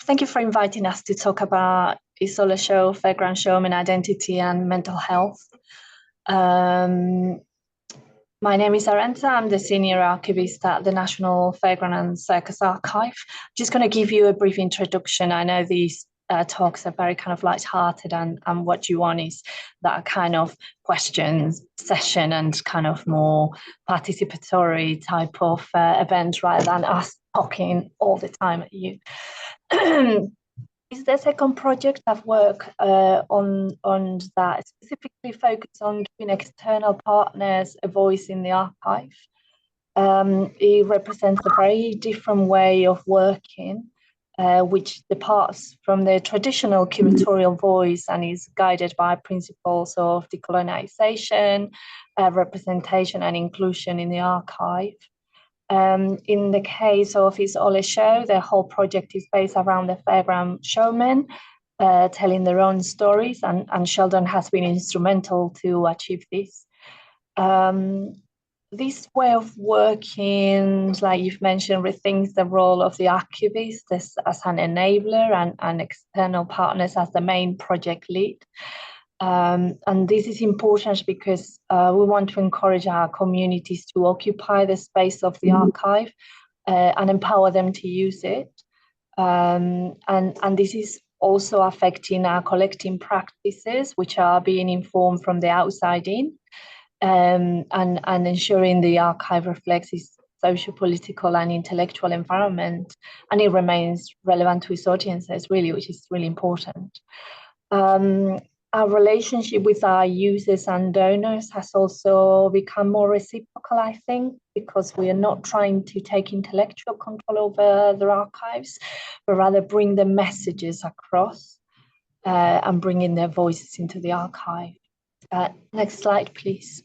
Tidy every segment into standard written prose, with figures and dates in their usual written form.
Thank you for inviting us to talk about Isola show, Fairground Showmen, identity and mental health. My name is Arantza. I'm the senior archivist at the National Fairground and Circus Archive. Just going to give you a brief introduction. I know these talks are very kind of light-hearted, and what you want is that kind of questions session and kind of more participatory type of event rather than us talking all the time at you. Is the second project I've worked on that specifically focused on giving external partners a voice in the archive. It represents a very different way of working, which departs from the traditional curatorial voice and is guided by principles of decolonization, representation and inclusion in the archive. In the case of Isola show, the whole project is based around the Fairground Showmen telling their own stories, and Sheldon has been instrumental to achieve this. This way of working, like you've mentioned, rethinks the role of the archivist as an enabler and external partners as the main project lead. And this is important because we want to encourage our communities to occupy the space of the archive and empower them to use it. And this is also affecting our collecting practices, which are being informed from the outside in, and ensuring the archive reflects its social, political and intellectual environment, and it remains relevant to its audiences, really, which is really important. Our relationship with our users and donors has also become more reciprocal, I think, because we are not trying to take intellectual control over their archives, but rather bring the messages across and bringing their voices into the archive. Next slide, please.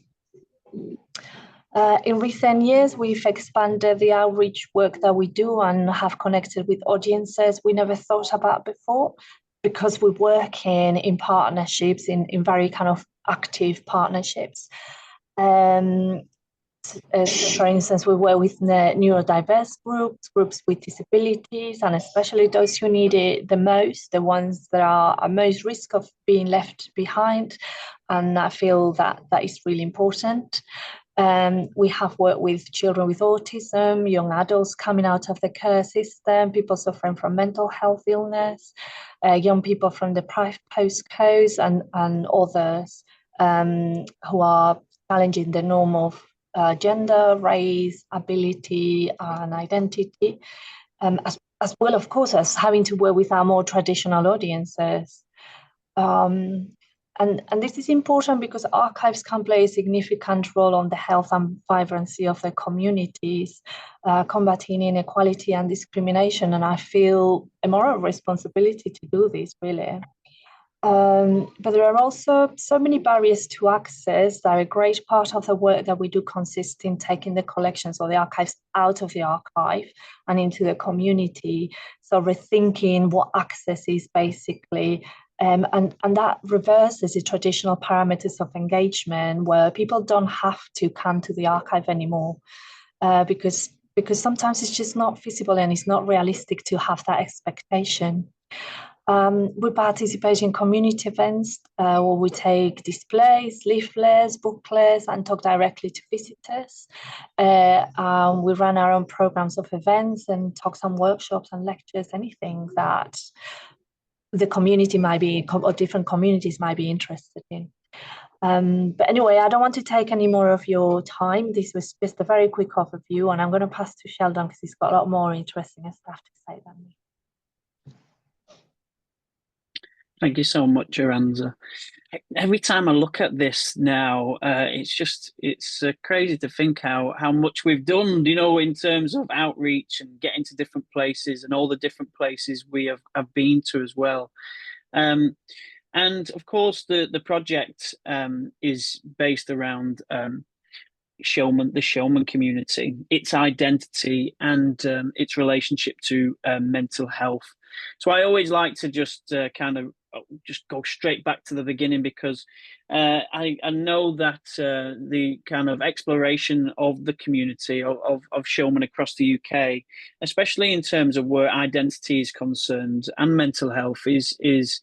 In recent years, we've expanded the outreach work that we do and have connected with audiences we never thought about before, because we work in partnerships, in very kind of active partnerships. For instance, we work with neurodiverse groups with disabilities, and especially those who need it the most, the ones that are at most risk of being left behind. And I feel that is really important. We have worked with children with autism, young adults coming out of the care system, people suffering from mental health illness, young people from the postcodes and others who are challenging the norm of gender, race, ability and identity, as well, of course, as having to work with our more traditional audiences. And this is important because archives can play a significant role on the health and vibrancy of the communities, combating inequality and discrimination. And I feel a moral responsibility to do this, really. But there are also so many barriers to access that a great part of the work that we do consists in taking the collections or the archives out of the archive and into the community. So rethinking what access is, basically. And that reverses the traditional parameters of engagement, where people don't have to come to the archive anymore, because sometimes it's just not feasible and it's not realistic to have that expectation. We participate in community events where we take displays, leaflets, booklets, and talk directly to visitors. We run our own programs of events and talks and workshops and lectures, anything that the community might be, or different communities might be interested in. But anyway, I don't want to take any more of your time. This was just a very quick overview, and I'm going to pass to Sheldon because he's got a lot more interesting stuff to say than me. Thank you so much, Arantza. Every time I look at this now, it's crazy to think how much we've done, in terms of outreach and getting to different places and all the different places we have been to as well. And of course, the project is based around the showman community, its identity and its relationship to mental health. So I always like to just kind of just go straight back to the beginning, because I know that the kind of exploration of the community of showmen across the UK, especially in terms of where identity is concerned and mental health, is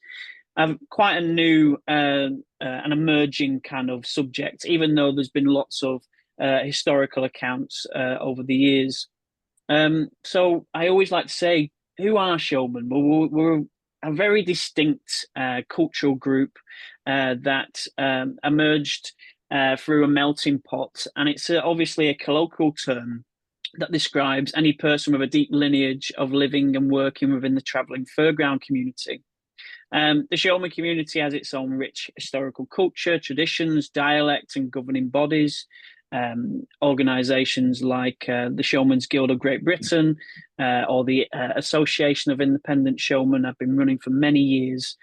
quite a new and emerging kind of subject, even though there's been lots of historical accounts over the years. So I always like to say, who are showmen? Well, we're a very distinct cultural group that emerged through a melting pot, and it's obviously a colloquial term that describes any person with a deep lineage of living and working within the travelling fairground community. The showman community has its own rich historical culture, traditions, dialect, and governing bodies. Organisations like the Showmen's Guild of Great Britain or the Association of Independent Showmen have been running for many years.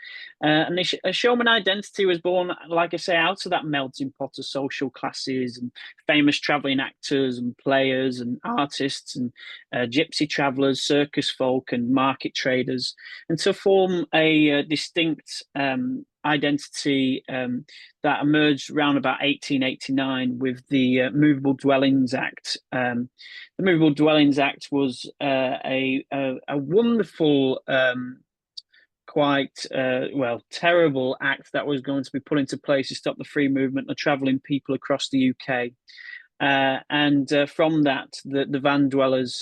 And a showman identity was born, like I say, out of that melting pot of social classes and famous travelling actors and players and artists and gypsy travellers, circus folk and market traders, and to form a distinct identity that emerged around about 1889 with the Movable Dwellings Act. The Movable Dwellings Act was a wonderful, quite terrible act that was going to be put into place to stop the free movement of travelling people across the UK. And from that, the Van Dwellers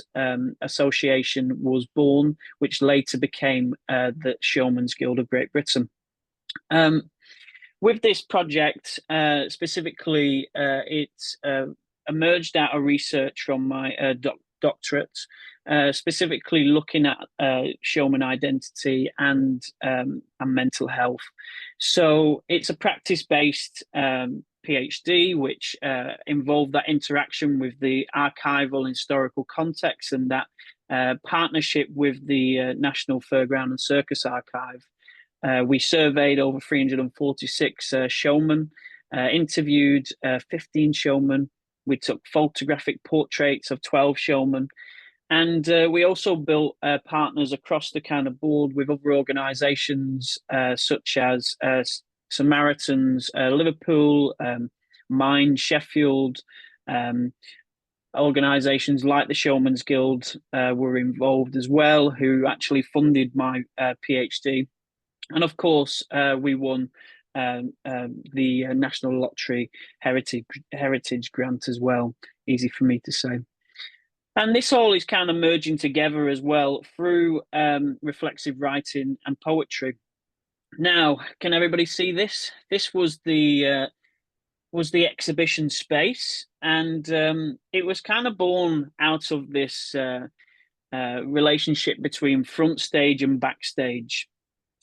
Association was born, which later became the Showmen's Guild of Great Britain. With this project, specifically, it emerged out of research from my doctorate, specifically looking at showman identity and mental health. So it's a practice-based PhD, which involved that interaction with the archival and historical context and that partnership with the National Fairground and Circus Archive. We surveyed over 346 showmen, interviewed 15 showmen. We took photographic portraits of 12 showmen. And we also built partners across the kind of board with other organisations such as Samaritans, Liverpool, Mind, Sheffield. Organisations like the Showmen's Guild were involved as well, who actually funded my PhD. And of course, we won the National Lottery Heritage Grant as well. Easy for me to say. And this all is kind of merging together as well through reflexive writing and poetry. Now, can everybody see this? This was the exhibition space, and it was kind of born out of this relationship between front stage and backstage.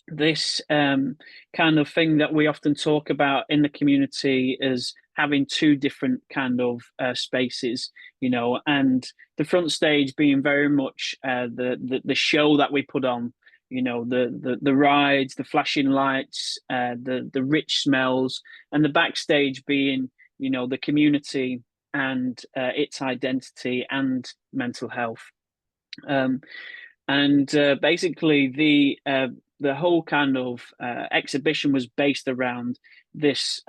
This kind of thing that we often talk about in the community is having two different kind of spaces, you know, and the front stage being very much the show that we put on, you know, the rides, the flashing lights, the rich smells, and the backstage being, you know, the community and its identity and mental health. Basically the whole kind of exhibition was based around this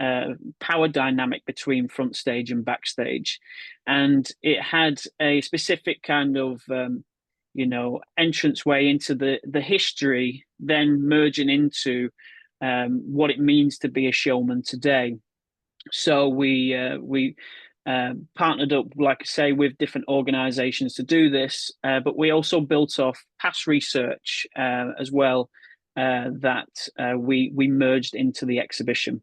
power dynamic between front stage and backstage, and it had a specific kind of entranceway into the history, then merging into what it means to be a showman today. So we partnered up, like I say, with different organisations to do this, but we also built off past research as well that we merged into the exhibition.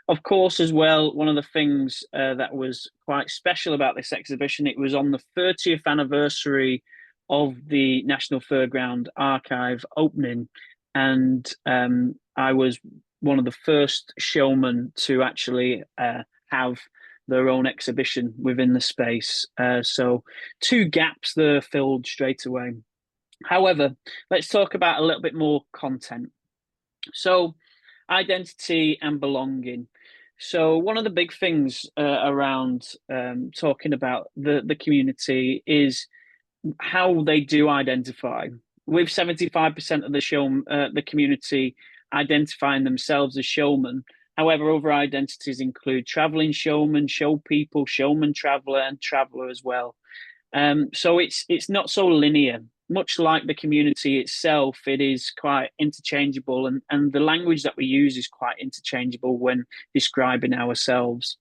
Of course, as well, one of the things that was quite special about this exhibition, it was on the 30th anniversary of the National Fairground Archive opening, and I was one of the first showmen to actually have their own exhibition within the space. So two gaps there filled straight away. However, let's talk about a little bit more content. So identity and belonging. So one of the big things around talking about the community is how they do identify. With 75% of the community identifying themselves as showmen. However, other identities include traveling showman, show people, showman traveler, and traveler as well. So it's not so linear. Much like the community itself, it is quite interchangeable, and the language that we use is quite interchangeable when describing ourselves.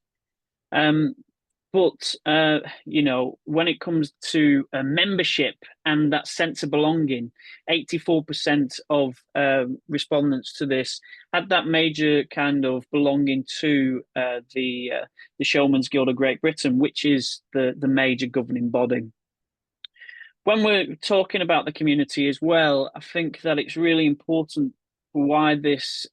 But when it comes to membership and that sense of belonging, 84% of respondents to this had that major kind of belonging to the Showman's Guild of Great Britain, which is the major governing body. When we're talking about the community as well, I think that it's really important why this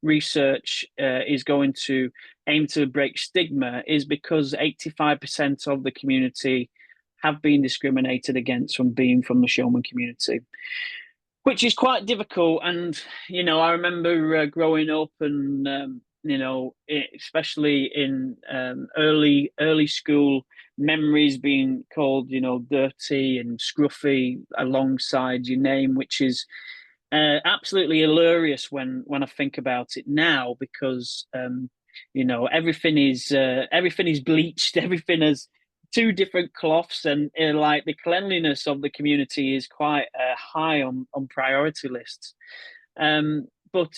research is going to aim to break stigma is because 85% of the community have been discriminated against from being from the showman community, which is quite difficult. And, I remember growing up and, especially in early school, memories being called, dirty and scruffy alongside your name, which is absolutely hilarious when I think about it now, because everything is bleached, everything has two different cloths, and like the cleanliness of the community is quite high on priority lists. But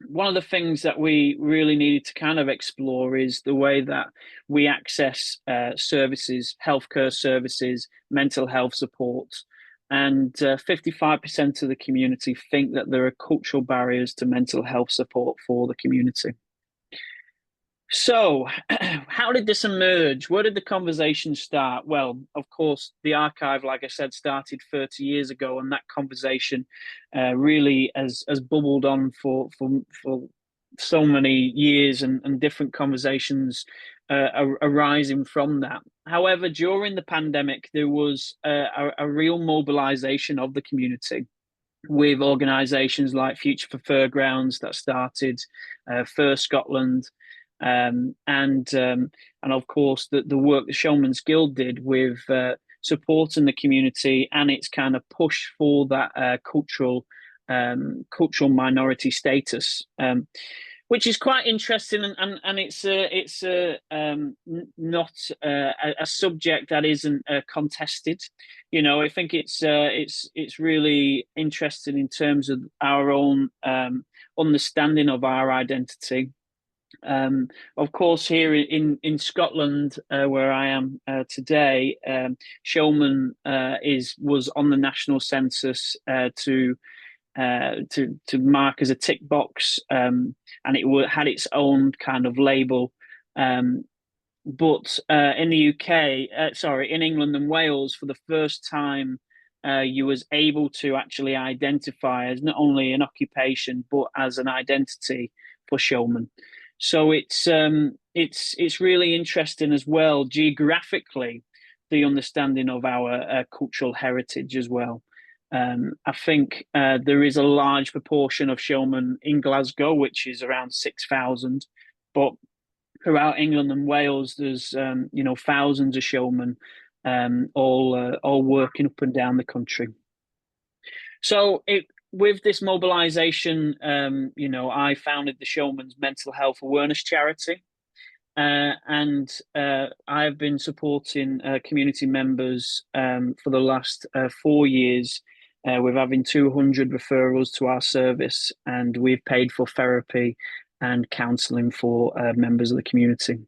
one of the things that we really needed to kind of explore is the way that we access services, healthcare services, mental health support. And 55% of the community think that there are cultural barriers to mental health support for the community. So how did this emerge? Where did the conversation start? Well, of course, the archive, like I said, started 30 years ago, and that conversation really has bubbled on for so many years, and different conversations arising from that. However, during the pandemic, there was a real mobilization of the community with organisations like Future for Fairgrounds that started, First Scotland, and of course the work the Showman's Guild did with supporting the community and its kind of push for that cultural minority status, which is quite interesting, and it's not a subject that isn't contested. I think it's really interesting in terms of our own understanding of our identity. Of course, here in Scotland, where I am today, showman was on the national census to mark as a tick box, and it had its own kind of label. But in the UK, in England and Wales, for the first time, you was able to actually identify as not only an occupation but as an identity for showman. So it's really interesting as well geographically, the understanding of our cultural heritage as well. I think there is a large proportion of showmen in Glasgow, which is around 6,000, but throughout England and Wales, there's thousands of showmen, all working up and down the country. So with this mobilisation, I founded the Showman's Mental Health Awareness Charity, and I have been supporting community members for the last 4 years. With having 200 referrals to our service, and we've paid for therapy and counselling for members of the community.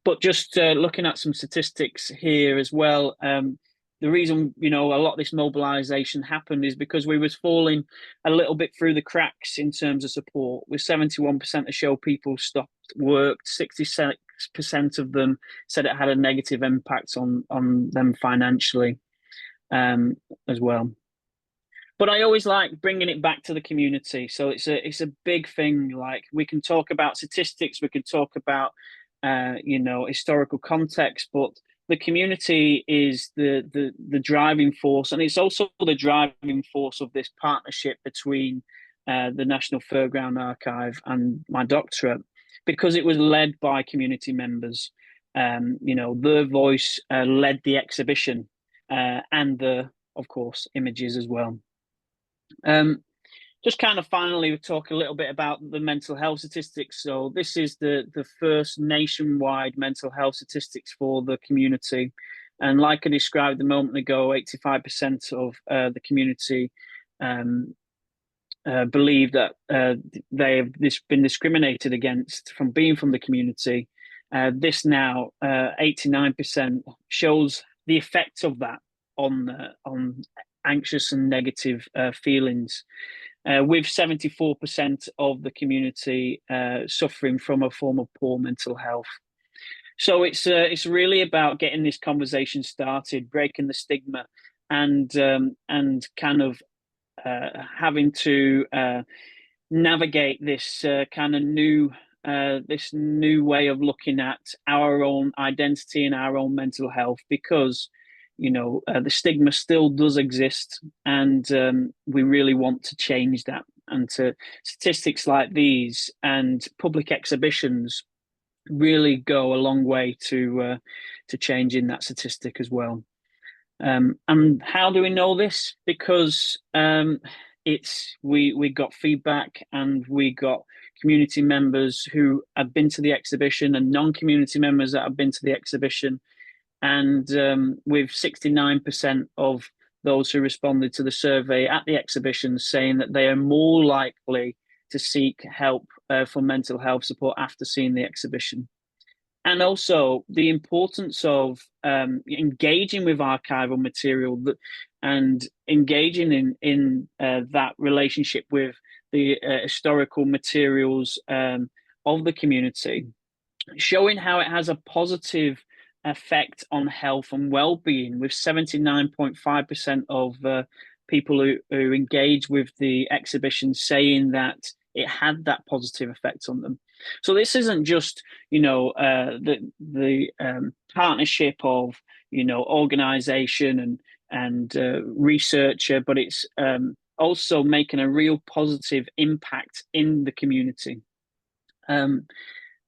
But just looking at some statistics here as well, the reason a lot of this mobilisation happened is because we was falling a little bit through the cracks in terms of support. With 71% of show people stopped work, 66% of them said it had a negative impact on them financially, as well. But I always like bringing it back to the community. So it's a big thing. Like, we can talk about statistics, we can talk about historical context, but the community is the driving force, and it's also the driving force of this partnership between the National Fairground Archive and my doctorate, because it was led by community members. Their voice led the exhibition, and of course, images as well. just kind of finally talk a little bit about the mental health statistics. So this is the first nationwide mental health statistics for the community. And like I described a moment ago, 85% of the community believe that they have been discriminated against from being from the community. This now, 89% shows the effect of that on anxious and negative feelings, with 74% of the community suffering from a form of poor mental health. So it's really about getting this conversation started, breaking the stigma, and kind of having to navigate this kind of new way of looking at our own identity and our own mental health, because the stigma still does exist, and we really want to change that. And to statistics like these and public exhibitions really go a long way to changing that statistic as well. And how do we know this? Because we got feedback, and we got community members who have been to the exhibition and non-community members that have been to the exhibition. And with 69% of those who responded to the survey at the exhibition saying that they are more likely to seek help for mental health support after seeing the exhibition. And also the importance of engaging with archival material and engaging in that relationship with the historical materials of the community, showing how it has a positive effect on health and well-being, with 79.5% of people who engage with the exhibition saying that it had that positive effect on them. So this isn't just the partnership of organization and researcher, but it's also making a real positive impact in the community.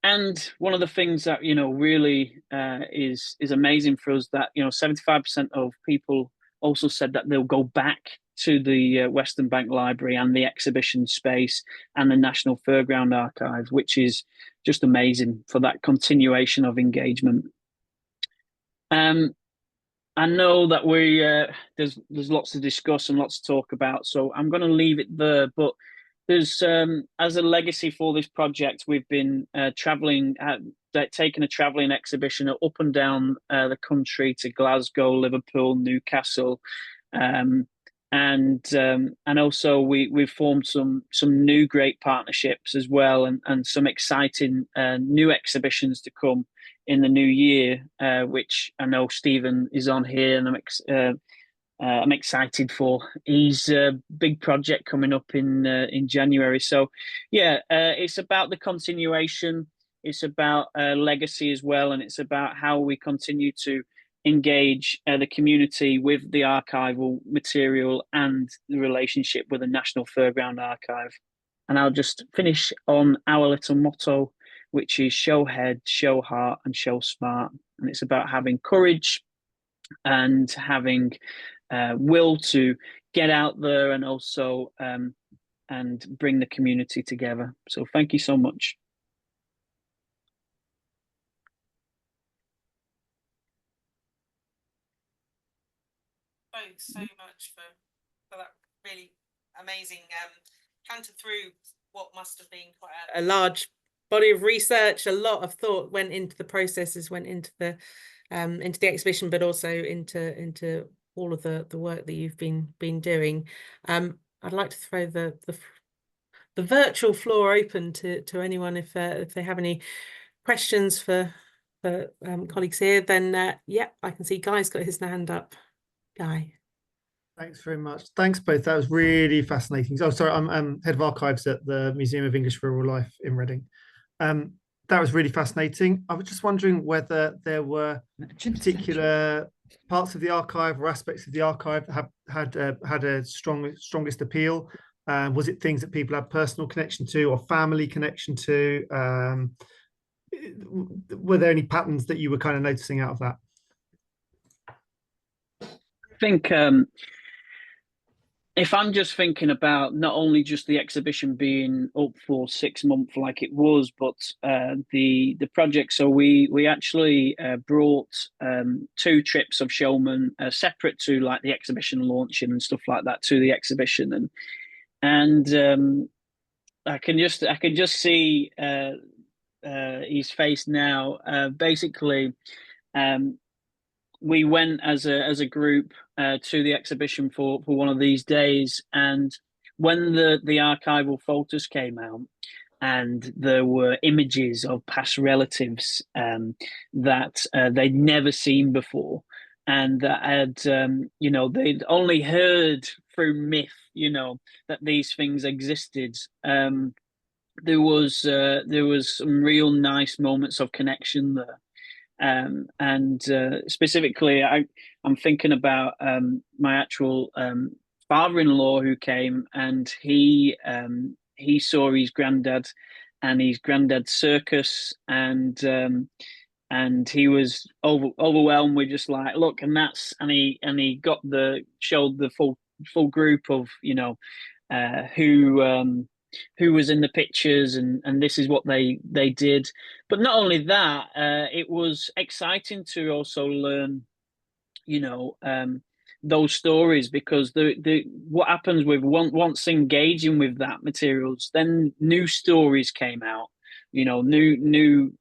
And one of the things that really is amazing for us, that 75% of people also said that they'll go back to the Western Bank Library and the exhibition space and the National Fairground Archive, which is just amazing for that continuation of engagement. I know that there's lots to discuss and lots to talk about, so I'm going to leave it there. But there's as a legacy for this project, we've been traveling, taking a traveling exhibition up and down the country to Glasgow, Liverpool, Newcastle, and also we've formed some new great partnerships as well, and some exciting new exhibitions to come in the new year, which I know Stephen is on here, and I'm excited for. He's a big project coming up in January. So yeah, it's about the continuation. It's about legacy as well, and it's about how we continue to engage the community with the archival material and the relationship with the National Fairground Archive. And I'll just finish on our little motto, which is show head, show heart, and show smart. And it's about having courage and having will to get out there, and also and bring the community together. So thank you so much. Thanks so much for that really amazing canter through what must have been quite a large body of research. A lot of thought went into the processes, went into the exhibition, but also into all of the work that you've been doing. I'd like to throw the virtual floor open to anyone if they have any questions for colleagues here. Then yeah, I can see Guy's got his hand up. Guy. Thanks very much. Thanks both. That was really fascinating. Oh, sorry, I'm head of archives at the Museum of English Rural Life in Reading. That was really fascinating. I was just wondering whether there were particular parts of the archive or aspects of the archive that had a strongest appeal. Was it things that people had personal connection to or family connection to? Were there any patterns that you were kind of noticing out of that? I think if I'm just thinking about not only just the exhibition being up for 6 months like it was, but the project. So we actually brought 2 trips of showmen separate to like the exhibition launching and stuff like that to the exhibition, and I can just see his face now. Basically, we went as a group to the exhibition for one of these days, and when the archival photos came out, and there were images of past relatives that they'd never seen before, and that had they'd only heard through myth, that these things existed. There was some real nice moments of connection there. And specifically, I'm thinking about my actual father-in-law who came, and he saw his granddad and his granddad's circus, and he was overwhelmed with just like, look, and he showed the full group of who was in the pictures, and this is what they did. But not only that, it was exciting to also learn those stories, because the what happens with once engaging with that materials, then new stories came out, new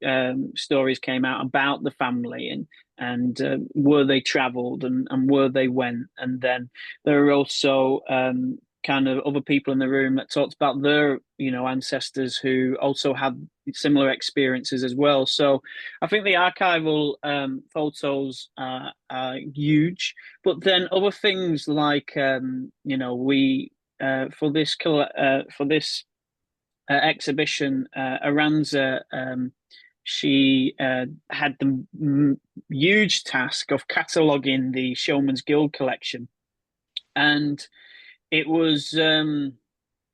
stories came out about the family, and where they traveled, and where they went. And then there are also kind of other people in the room that talked about their ancestors who also had similar experiences as well. So I think the archival photos are huge, but then other things like we for this exhibition, Arantza, she had the huge task of cataloguing the Showman's Guild collection, and it was a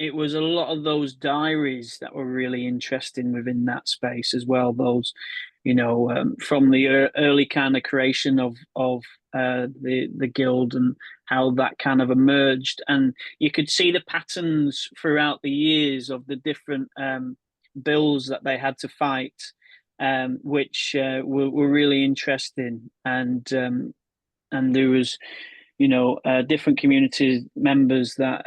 lot of those diaries that were really interesting within that space as well. Those, from the early kind of creation of the guild, and how that kind of emerged, and you could see the patterns throughout the years of the different bills that they had to fight, which were really interesting. And there was different community members that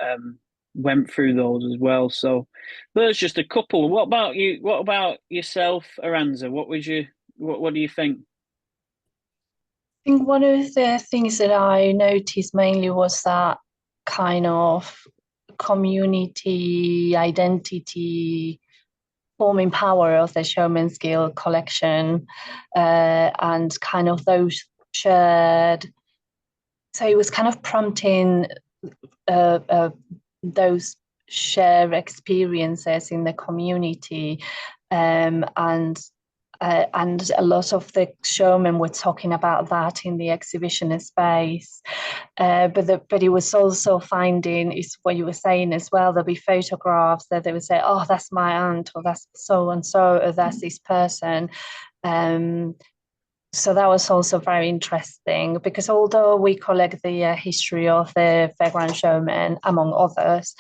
went through those as well. So there's just a couple. What about you? What about yourself, Arantza? What do you think? I think one of the things that I noticed mainly was that kind of community identity forming power of the Showman's Guild collection, and kind of those shared. So it was kind of prompting those shared experiences in the community, and a lot of the showmen were talking about that in the exhibition space. But it was also finding, is what you were saying as well, there'll be photographs that they would say, oh, that's my aunt, or that's so and so, or that's this person. So that was also very interesting, because although we collect the history of the Fairground Showmen, among others,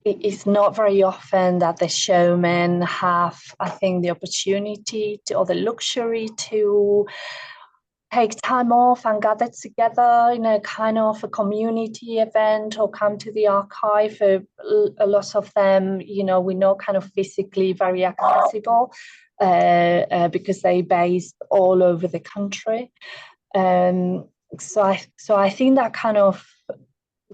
it's not very often that the showmen have, I think, the opportunity or the luxury to take time off and gather together in a kind of a community event, or come to the archive. A lot of them, we know, kind of physically very accessible, because they based all over the country. So I think that kind of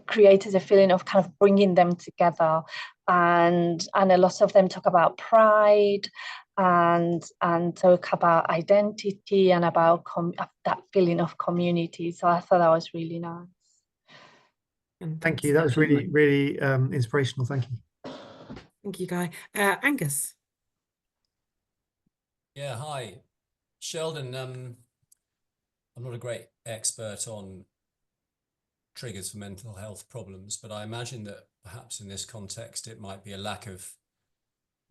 created a feeling of kind of bringing them together, and a lot of them talk about pride, and talk about identity, and about that feeling of community. So I thought that was really nice. Thank you. That was really, really inspirational. Thank you. Thank you, Guy. Angus. Yeah, hi. Sheldon, I'm not a great expert on triggers for mental health problems, but I imagine that perhaps in this context, it might be a lack of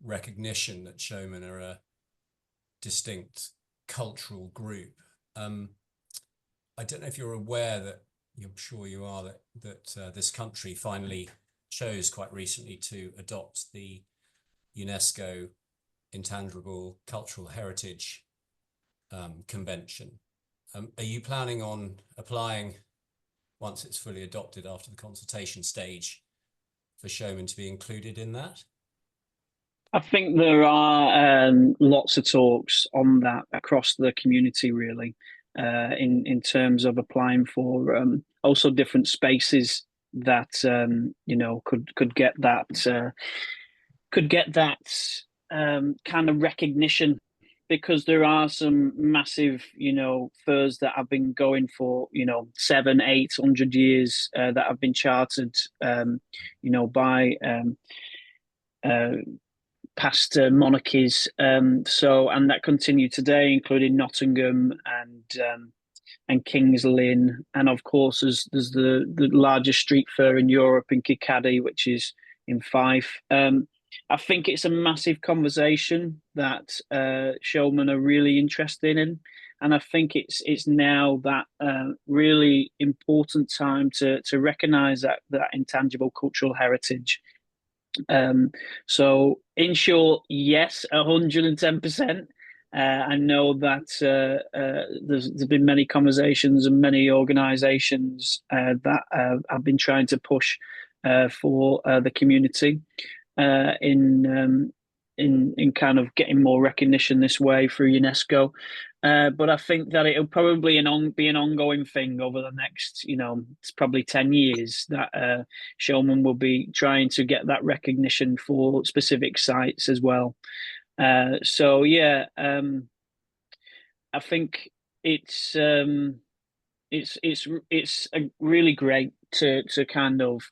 recognition that showmen are a distinct cultural group. I don't know if you're aware that you're sure you are, that this country finally chose quite recently to adopt the UNESCO Intangible Cultural Heritage Convention. Are you planning on applying, once it's fully adopted after the consultation stage, for showmen to be included in that? I think there are lots of talks on that across the community, really, in terms of applying for also different spaces that could get that kind of recognition, because there are some massive furs that have been going for 700-800 years that have been chartered by past monarchies, and that continue today, including Nottingham and King's Lynn, and of course there's the largest street fair in Europe in Kirkcaldy, which is in Fife. I think it's a massive conversation that showmen are really interested in, and I think it's now that really important time to recognise that intangible cultural heritage. So in short, yes, 110%. I know that there's been many conversations and many organisations that have been trying to push for the community in kind of getting more recognition this way through UNESCO. But I think that it'll probably be an ongoing thing over the next, it's probably 10 years that showmen will be trying to get that recognition for specific sites as well. So yeah, I think it's really great to kind of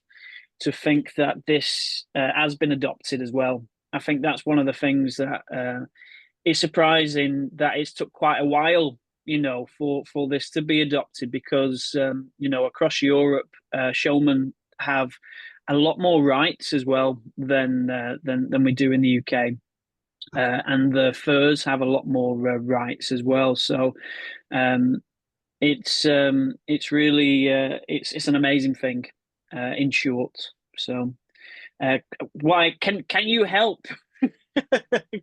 to think that this has been adopted as well. I think that's one of the things that is surprising, that it's took quite a while, for this to be adopted, because across Europe, showmen have a lot more rights as well than we do in the UK. And the furs have a lot more rights as well. So it's really it's an amazing thing, in short. So why can you help?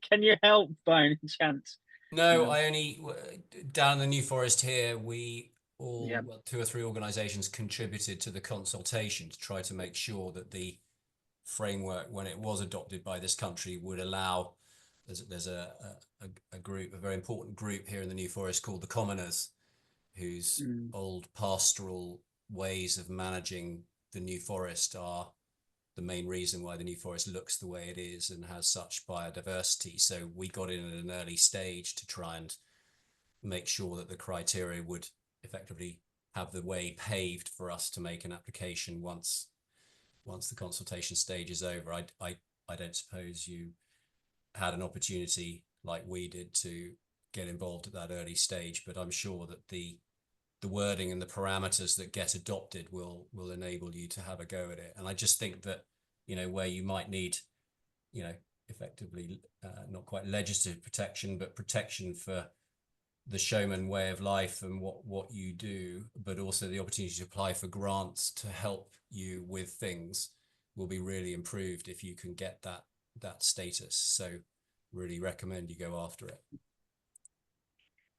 Can you help by any chance? No, I only, down in the New Forest here, we all, Yeah. well, 2 or 3 organisations contributed to the consultation to try to make sure that the framework, when it was adopted by this country, would allow. There's a group, a very important group here in the New Forest called the Commoners, whose old pastoral ways of managing the New Forest are the main reason why the New Forest looks the way it is and has such biodiversity. So we got in at an early stage to try and make sure that the criteria would effectively have the way paved for us to make an application once the consultation stage is over. I don't suppose you had an opportunity like we did to get involved at that early stage, but I'm sure that the wording and the parameters that get adopted will enable you to have a go at it. And I just think that, where you might need, effectively not quite legislative protection, but protection for the showman way of life and what you do, but also the opportunity to apply for grants to help you with things, will be really improved if you can get that status. So really recommend you go after it.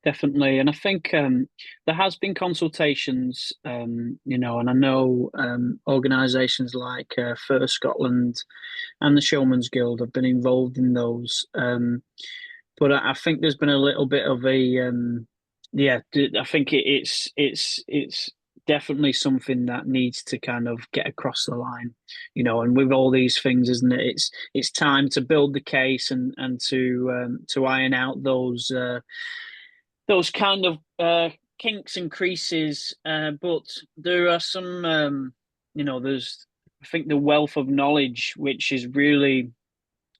Definitely. And I think there has been consultations, and I know organisations like First Scotland and the Showman's Guild have been involved in those. But I think there's been a little bit of a, I think it's definitely something that needs to kind of get across the line, and with all these things, isn't it? It's time to build the case and to iron out those kind of kinks and creases, but there are some, there's, I think, the wealth of knowledge, which is really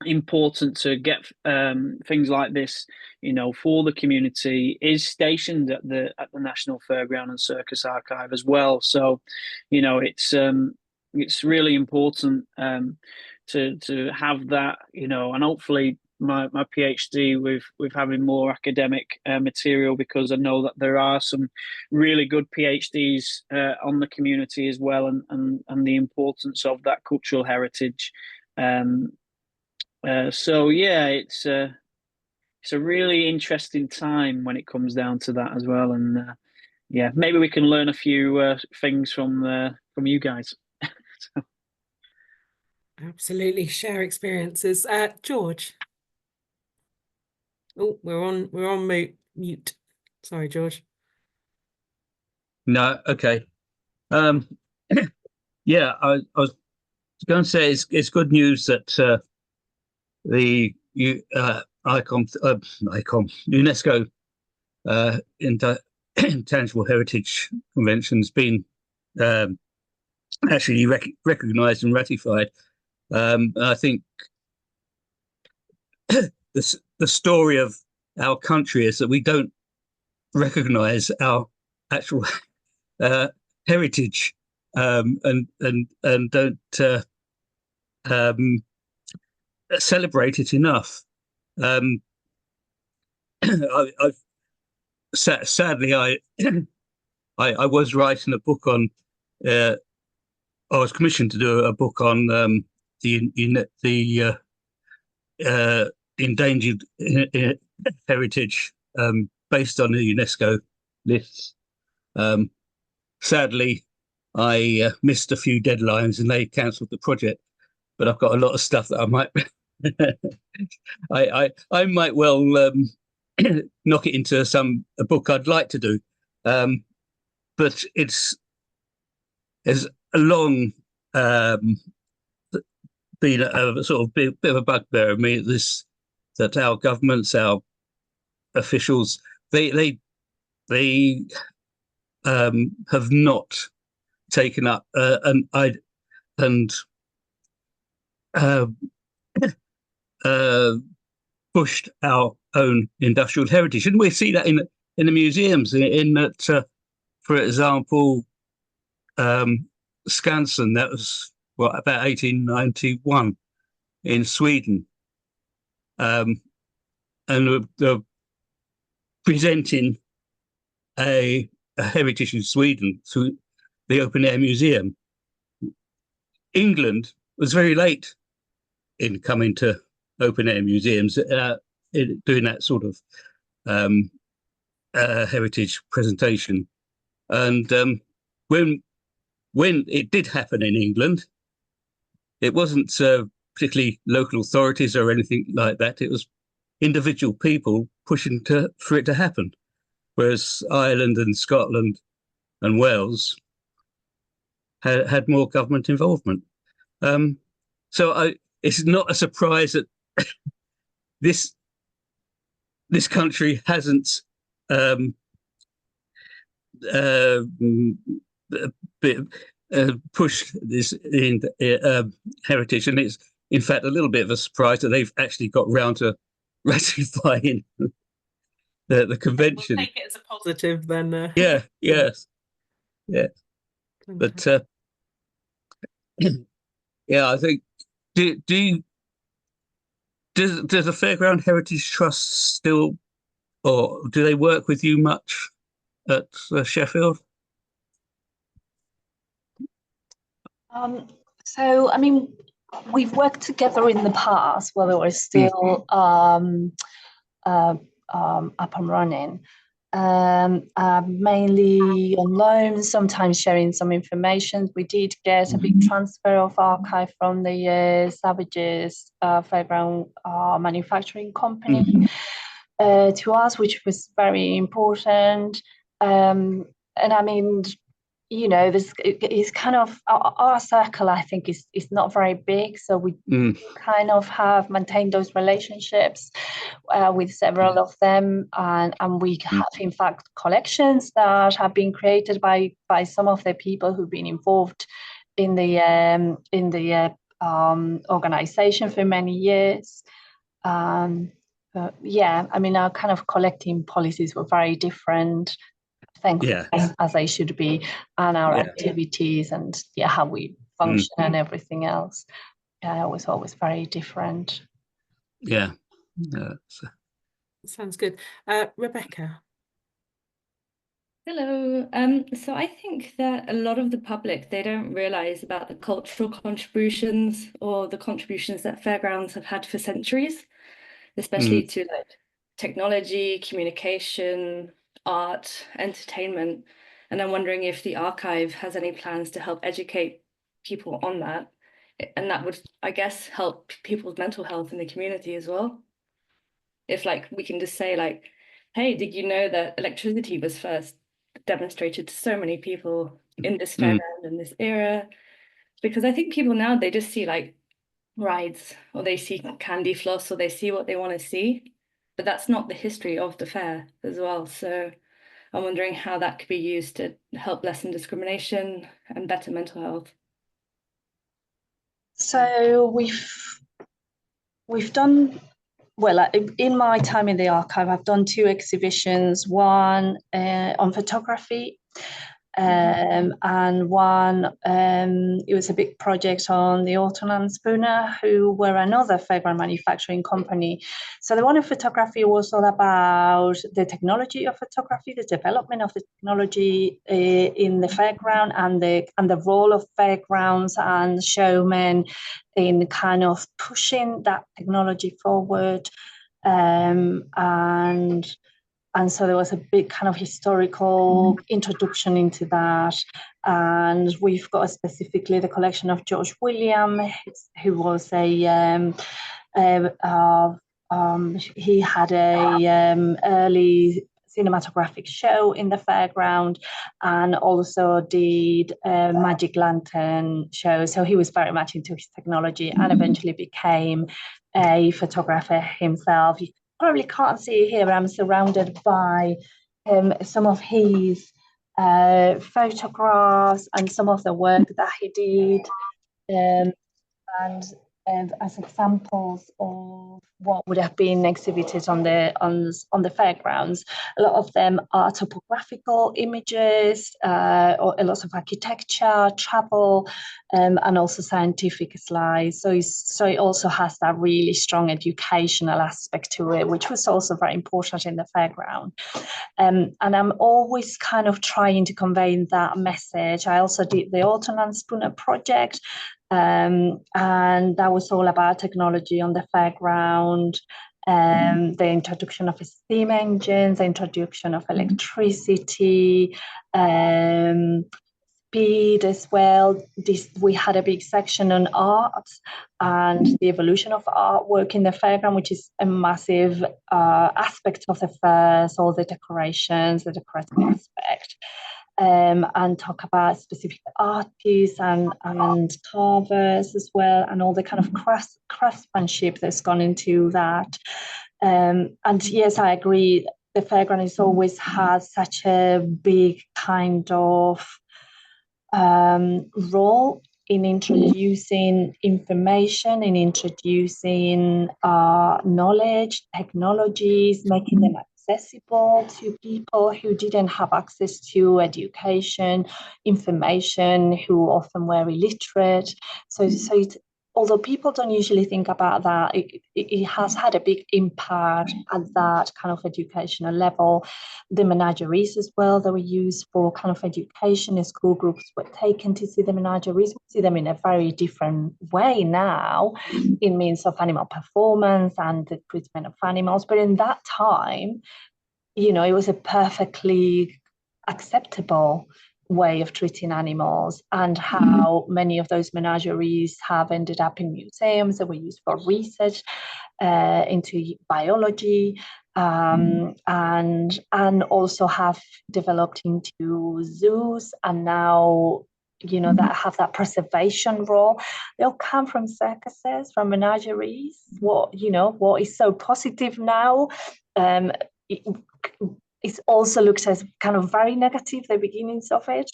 important to get things like this, for the community, is stationed at the National Fairground and Circus Archive as well. So, it's really important to have that, and hopefully my PhD with having more academic material, because I know that there are some really good PhDs on the community as well, and the importance of that cultural heritage. So yeah, it's a really interesting time when it comes down to that as well, and yeah, maybe we can learn a few things from you guys. So. Absolutely, share experiences. George. Oh, we're on mute. Sorry, George. No, okay. Yeah, I was going to say it's good news that the UNESCO Intangible Heritage Convention has been actually recognised and ratified. I think the story of our country is that we don't recognise our actual heritage, and don't celebrate it enough. Sadly, I was writing a book on. I was commissioned to do a book on the endangered heritage, based on the UNESCO lists. Sadly, I missed a few deadlines and they cancelled the project. But I've got a lot of stuff that I might, I might well knock it into a book I'd like to do. But it's a long been a sort of bit of a bugbear of me, that our governments, our officials, they have not taken up pushed our own industrial heritage, and we see that in the museums. In that, for example, Skansen, that was about 1891 in Sweden, and they're presenting a heritage in Sweden through the open air museum. England was very late in coming to open air museums, doing that sort of heritage presentation. And when it did happen in England, it wasn't particularly local authorities or anything like that. It was individual people pushing for it to happen. Whereas Ireland and Scotland and Wales had more government involvement. So it's not a surprise that this country hasn't pushed this in heritage, and it's in fact a little bit of a surprise that they've actually got round to ratifying the convention. We'll take it as a positive then. Yeah. But yeah, I think does the Fairground Heritage Trust still, or do they work with you much at Sheffield? So, I mean, we've worked together in the past while they were still up and running, mainly on loan, sometimes sharing some information. We did get a big transfer of archive from the Savages Fairground manufacturing company to us, which was very important. And I mean, you know, this is kind of our circle, I think, is not very big, so we kind of have maintained those relationships with several of them, and we have in fact collections that have been created by some of the people who've been involved in the organization for many years. Yeah, I mean, our kind of collecting policies were very different, thankfully, as they should be, and our activities and how we function and everything else was always very different. Yeah, So. Sounds good. Rebecca. Hello. So I think that a lot of the public, they don't realize about the cultural contributions or the contributions that fairgrounds have had for centuries, especially to like technology, communication, art, entertainment. And I'm wondering if the archive has any plans to help educate people on that. And that would, I guess, help people's mental health in the community as well. If like we can just say like, hey, did you know that electricity was first demonstrated to so many people in this fairground in this era? Because I think people now, they just see like rides, or they see candy floss, or they see what they want to see, but that's not the history of the fair as well. So I'm wondering how that could be used to help lessen discrimination and better mental health. So we've done, well, in my time in the archive, I've done 2 exhibitions, one on photography, and one, it was a big project on the Orton and Spooner, who were another fairground manufacturing company. So the one in photography was all about the technology of photography, the development of the technology in the fairground, and the role of fairgrounds and showmen in kind of pushing that technology forward. And so there was a big kind of historical introduction into that. And we've got specifically the collection of George William, who was he had a early cinematographic show in the fairground, and also did a magic lantern show. So he was very much into his technology and eventually became a photographer himself. You probably can't see it here, but I'm surrounded by some of his photographs and some of the work that he did, and as examples of what would have been exhibited on the fairgrounds. A lot of them are topographical images, or a lot of architecture, travel, and also scientific slides. So it also has that really strong educational aspect to it, which was also very important in the fairground. And I'm always kind of trying to convey that message. I also did the Orton and Spooner project, and that was all about technology on the fairground, the introduction of steam engines, the introduction of electricity, speed as well. We had a big section on art and the evolution of artwork in the fairground, which is a massive aspect of the fair, all the decorations, the decorative aspect. And talk about specific artists and carvers as well, and all the kind of craftsmanship that's gone into that. And yes, I agree, the fairground has always had such a big kind of role in introducing information, in introducing knowledge, technologies, making them accessible to people who didn't have access to education, information, who often were illiterate. So although people don't usually think about that, it has had a big impact at that kind of educational level. The menageries as well that were used for kind of education, school groups were taken to see the menageries. We see them in a very different way now in means of animal performance and the treatment of animals. But in that time, it was a perfectly acceptable way of treating animals, and how many of those menageries have ended up in museums that were used for research into biology, and also have developed into zoos, and now that have that preservation role. They all come from circuses, from menageries. What is so positive now, it's also looked as kind of very negative, the beginnings of it.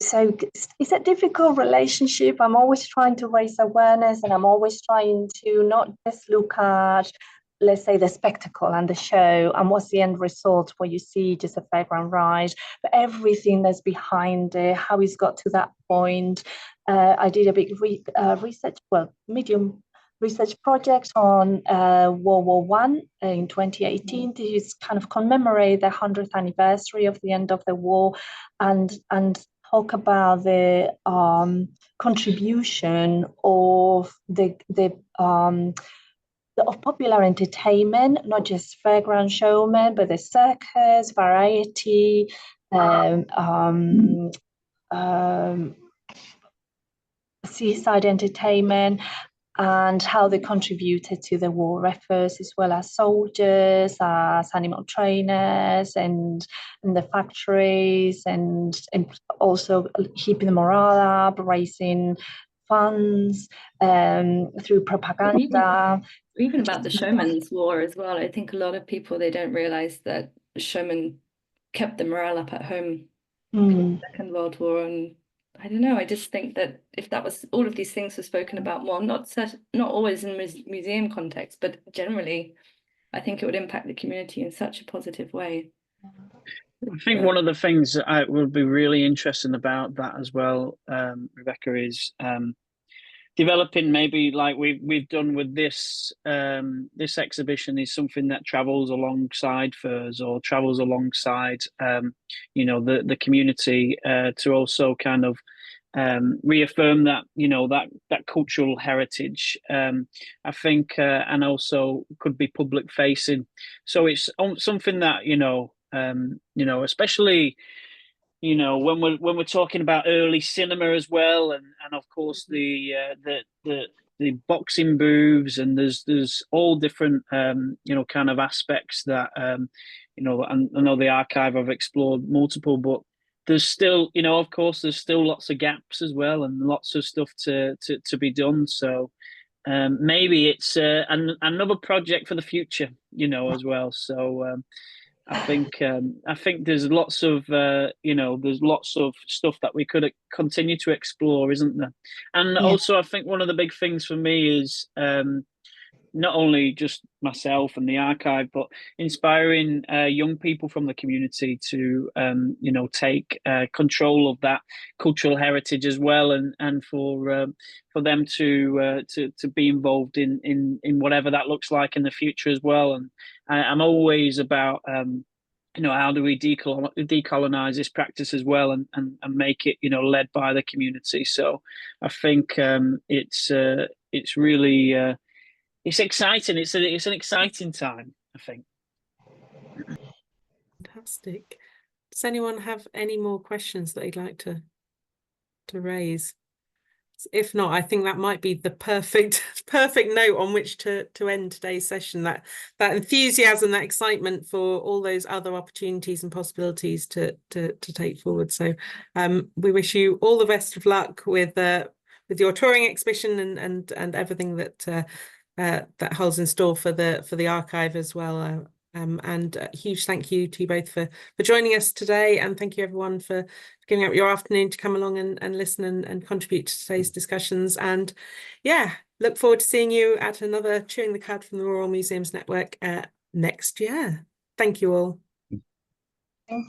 So it's a difficult relationship. I'm always trying to raise awareness, and I'm always trying to not just look at, let's say, the spectacle and the show and what's the end result, where you see just a fairground ride, but everything that's behind it, how it's got to that point. I did a big research, medium research project on World War One in 2018. This is kind of commemorate the 100th anniversary of the end of the war, and talk about the contribution of of popular entertainment, not just Fairground Showmen, but the Circus, Variety, seaside entertainment, and how they contributed to the war efforts, as well as soldiers, as animal trainers, and in the factories, and also keeping the morale up, raising funds through propaganda. Even about the showman's war as well. I think a lot of people, they don't realize that showmen kept the morale up at home in the Second World War. And I don't know, I just think that if that was, all of these things were spoken about more, not always in museum context, but generally, I think it would impact the community in such a positive way. I think one of the things that would be really interesting about that as well, Rebecca, is developing, maybe like we've done with this this exhibition, is something that travels alongside fairs, or travels alongside you know, the community, to also kind of reaffirm that, you know, that cultural heritage, I think, and also could be public facing. So it's something that, you know, especially, you know, when we're talking about early cinema as well, and of course the boxing booths, and there's all different you know, kind of aspects that you know, and I know the archive I've explored multiple, but there's still, you know, of course there's still lots of gaps as well, and lots of stuff to be done. So maybe it's another project for the future, you know, as well. So I think there's lots of you know, there's lots of stuff that we could continue to explore, isn't there? And also, I think one of the big things for me is not only just myself and the archive, but inspiring young people from the community to you know, take control of that cultural heritage as well, and for them to be involved in whatever that looks like in the future as well. And I'm always about you know, how do we decolonize this practice as well, and make it, you know, led by the community. So I think it's really it's exciting. It's an exciting time, I think. Fantastic. Does anyone have any more questions that they'd like to raise? If not, I think that might be the perfect note on which to end today's session. That enthusiasm, that excitement for all those other opportunities and possibilities to take forward. So we wish you all the best of luck with your touring exhibition and everything that that holds in store for the archive as well. And a huge thank you to you both for joining us today, and thank you everyone for giving up your afternoon to come along and listen and contribute to today's discussions. And yeah, look forward to seeing you at another Chewing the Cud from the Royal Museums Network next year. Thank you all. Thank you.